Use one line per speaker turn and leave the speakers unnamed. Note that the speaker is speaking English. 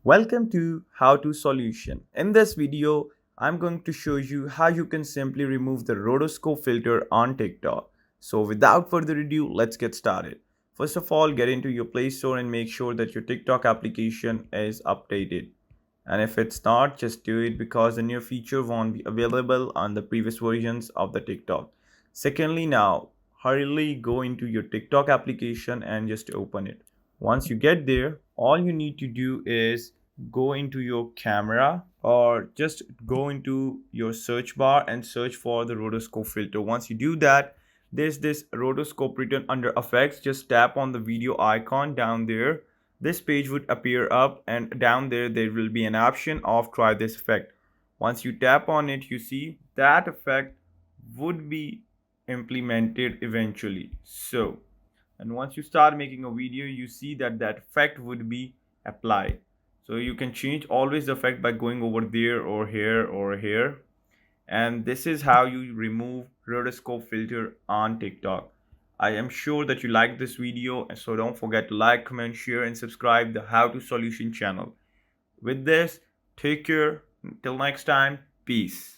Welcome to How to Solution. In this video, I'm going to show you how you can simply remove the rotoscope filter on TikTok. So without further ado, let's get started. First of all, get into your Play Store and make sure that your TikTok application is updated. And if it's not, just do it because the new feature won't be available on the previous versions of the TikTok. Secondly, now hurriedly go into your TikTok application and just open it. Once you get there, all you need to do is go into your camera or just go into your search bar and search for the rotoscope filter. Once you do that, there's this rotoscope written under effects. Just tap on the video icon down there. This page would appear up, and down there will be an option of try this effect. Once you tap on it, you see that effect would be implemented eventually. And once you start making a video, you see that that effect would be applied. So you can change always the effect by going over there or here. And this is how you remove rotoscope filter on TikTok. I am sure that you like this video, so don't forget to like, comment, share, and subscribe the How to Solution channel. With this, take care. Till next time, peace.